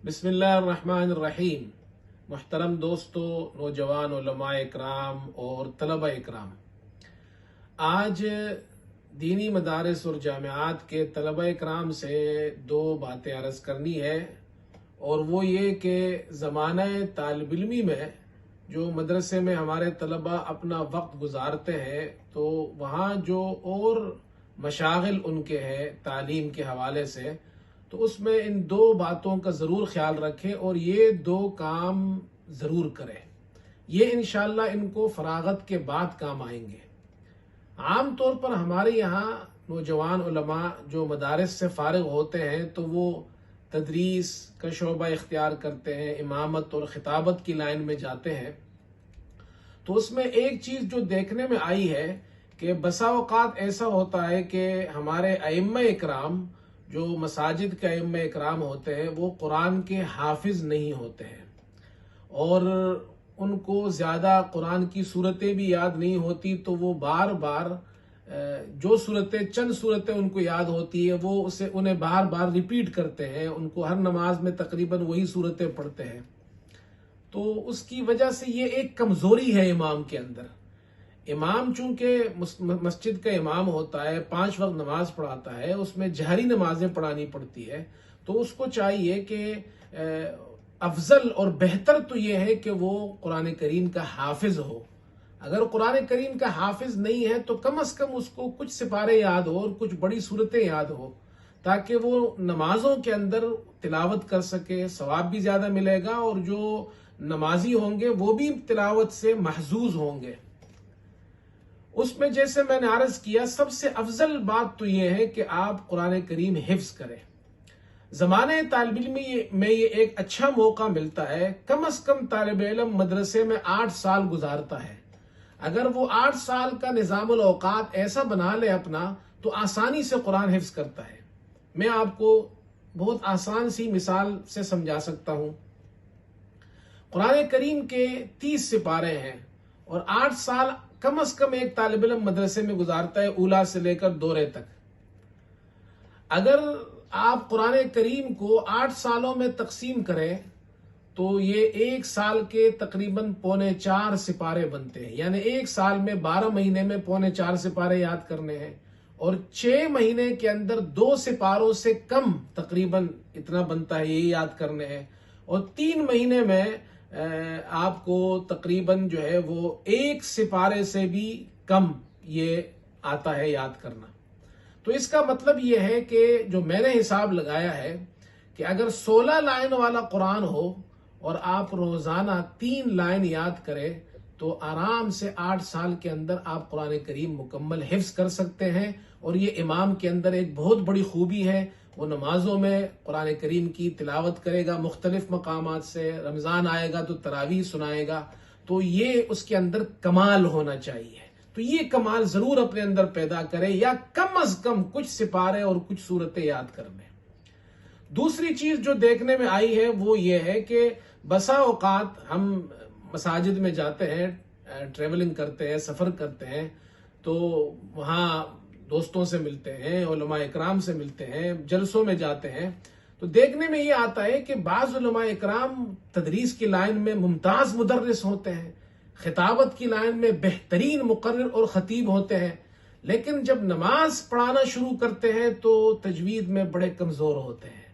बिस्मिल्लाहिर्रहमानिर्रहीम। मुहतरम दोस्तों, नौजवान उलमा इकराम और तलबा इकराम, आज दीनी मदारिस और जामियात के तलबा इकराम से दो बातें अर्ज करनी है। और वो ये कि ज़माना तालिब इल्मी में जो मदरसे में हमारे तलबा अपना वक्त गुजारते हैं, तो वहाँ जो और मशागिल उनके हैं तालीम के हवाले से, तो उसमें इन दो बातों का ज़रूर ख्याल रखें और ये दो काम ज़रूर करें। ये इंशाअल्लाह इनको फरागत के बाद काम आएंगे। आम तौर पर हमारे यहाँ नौजवान उलमा जो मदारिस से फारिग होते हैं, तो वो तदरीस का शोबा इख्तियार करते हैं, इमामत और खिताबत की लाइन में जाते हैं। तो उसमें एक चीज़ जो देखने में आई है कि बसा औकात ऐसा होता है कि हमारे अइम्मा इकराम, जो मसाजिद के अइम्मा इकराम होते हैं, वो कुरान के हाफिज नहीं होते हैं और उनको ज़्यादा कुरान की सूरतें भी याद नहीं होती। तो वो बार बार जो सूरतें, चंद सूरतें उनको याद होती है, वो उसे उन्हें बार बार रिपीट करते हैं। उनको हर नमाज में तकरीबन वही सूरतें पढ़ते हैं। तो उसकी वजह से ये एक कमजोरी है इमाम के अंदर। इमाम चूंकि मस्जिद का इमाम होता है, 5 वक्त नमाज पढ़ाता है, उसमें जहरी नमाजें पढ़ानी पड़ती है, तो उसको चाहिए कि अफजल और बेहतर तो यह है कि वो कुरान करीम का हाफिज हो। अगर कुरान करीम का हाफिज नहीं है तो कम से कम उसको कुछ सिपारे याद हो और कुछ बड़ी सूरतें याद हो, ताकि वो नमाजों के अंदर तिलावत कर सके, सवाब भी ज्यादा मिलेगा और जो नमाजी होंगे वो भी तिलावत से महजूज होंगे। उसमें जैसे मैंने अर्ज किया, सबसे अफजल बात तो यह है कि आप कुरान करीम हिफ्ज करें। ज़माने तालिब इल्म में ये एक अच्छा मौका मिलता है। कम से कम तालिब इल्म मदरसे में 8 साल गुजारता है। अगर वो 8 साल का निज़ामुल औकात ऐसा बना ले अपना, तो आसानी से कुरान हिफ्ज करता है। मैं आपको बहुत आसान सी मिसाल से समझा सकता हूं। कुरान करीम के 30 सिपारे हैं और 8 साल कम से कम एक तालिब इल्म मदरसे में गुजारता है, ऊला से लेकर दोरे तक। अगर आप कुरान करीम को 8 सालों में तकसीम करें तो ये एक साल के तकरीबन 4.25 सिपारे बनते हैं। यानी एक साल में 12 महीने में 4.25 सिपारे याद करने हैं और 6 महीने के अंदर 2 सिपारों से कम तकरीबन इतना बनता है, ये याद करने हैं। और 3 महीने में आपको तकरीबन जो है वो 1 सिपारे से भी कम ये आता है याद करना। तो इसका मतलब ये है कि जो मैंने हिसाब लगाया है कि अगर 16 लाइन वाला कुरान हो और आप रोजाना 3 लाइन याद करें, तो आराम से 8 साल के अंदर आप कुरान करीम मुकम्मल हिफ्ज कर सकते हैं। और ये इमाम के अंदर एक बहुत बड़ी खूबी है, वो नमाजों में कुरान करीम की तिलावत करेगा मुख्तलिफ मकामात से। रमजान आएगा तो तरावीह सुनाएगा, तो ये उसके अंदर कमाल होना चाहिए। तो ये कमाल जरूर अपने अंदर पैदा करे, या कम अज कम कुछ सिपारे और कुछ सूरतें याद कर ले। दूसरी चीज जो देखने में आई है वो ये है कि बसा औकात हम मसाजिद में जाते हैं, ट्रेवलिंग करते हैं, सफर करते हैं, तो वहाँ दोस्तों से मिलते हैं, उलमा इकराम से मिलते हैं, जलसों में जाते हैं, तो देखने में ये आता है कि बाज़ उलमा इकराम तदरीस की लाइन में मुमताज मुदर्रिस होते हैं, खिताबत की लाइन में बेहतरीन मुकर्रिर और खतीब होते हैं, लेकिन जब नमाज पढ़ाना शुरू करते हैं तो तजवीद में बड़े कमजोर होते हैं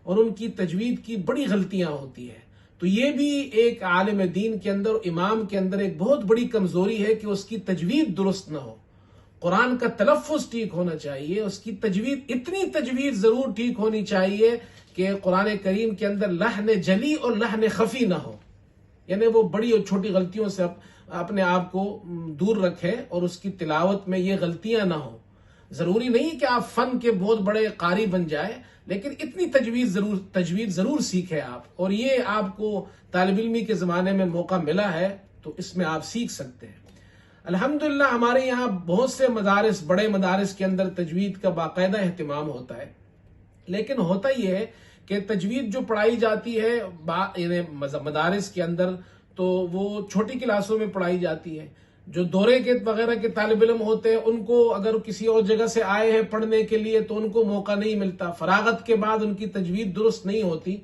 और उनकी तजवीद की बड़ी गलतियां होती है। तो ये भी एक आलिम दीन के अंदर, इमाम के अंदर एक बहुत बड़ी कमजोरी है कि उसकी तजवीद दुरुस्त ना हो। कुरान का तलफ्फुज ठीक होना चाहिए, उसकी तजवीद, इतनी तजवीद जरूर ठीक होनी चाहिए कि कुरान करीम के अंदर लहन जली और लहन खफी ना हो। यानी वो बड़ी और छोटी गलतियों से अपने आप को दूर रखे और उसकी तिलावत में ये गलतियां ना हो। जरूरी नहीं कि आप फन के बहुत बड़े कारी बन जाए, लेकिन इतनी तजवीद जरूर सीखे आप। और ये आपको तालिब इल्मी के जमाने में मौका मिला है तो इसमें आप सीख सकते हैं। अल्हम्दुलिल्लाह हमारे यहाँ बहुत से मदारिस, बड़े मदारिस के अंदर तजवीद का बाकायदा एहतिमाम होता है। लेकिन होता यह है कि तजवीद जो पढ़ाई जाती है मदारिस के अंदर, तो वो छोटी क्लासों में पढ़ाई जाती है। जो दौरे के वगैरह के तालिब इल्म होते हैं, उनको अगर किसी और जगह से आए हैं पढ़ने के लिए तो उनको मौका नहीं मिलता, फरागत के बाद उनकी तजवीद दुरुस्त नहीं होती।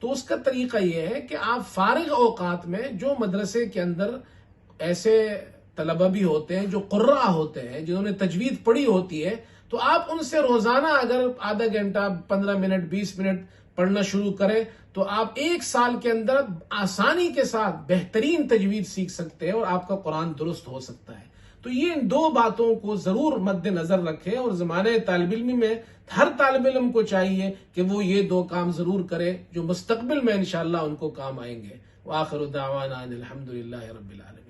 तो उसका तरीका यह है कि आप फारिग औकात में, जो मदरसे के अंदर ऐसे तलबा भी होते हैं जो कुर्रा होते हैं, जिन्होंने तजवीद पढ़ी होती है, तो आप उनसे रोजाना अगर आधा घंटा, 15 मिनट, 20 मिनट पढ़ना शुरू करें तो आप 1 साल के अंदर आसानी के साथ बेहतरीन तजवीद सीख सकते हैं और आपका कुरान दुरुस्त हो सकता है। तो ये इन 2 बातों को जरूर मद्देनजर रखें और जमाने तालिब इल्मी में हर तालिब इल्म को चाहिए कि वो ये 2 काम जरूर करे जो मुस्तकबिल में इंशाअल्लाह उनको काम आएंगे। व आखिरु दावाना अनिल हम्दुलिल्लाहि रब्बिल आलमीन।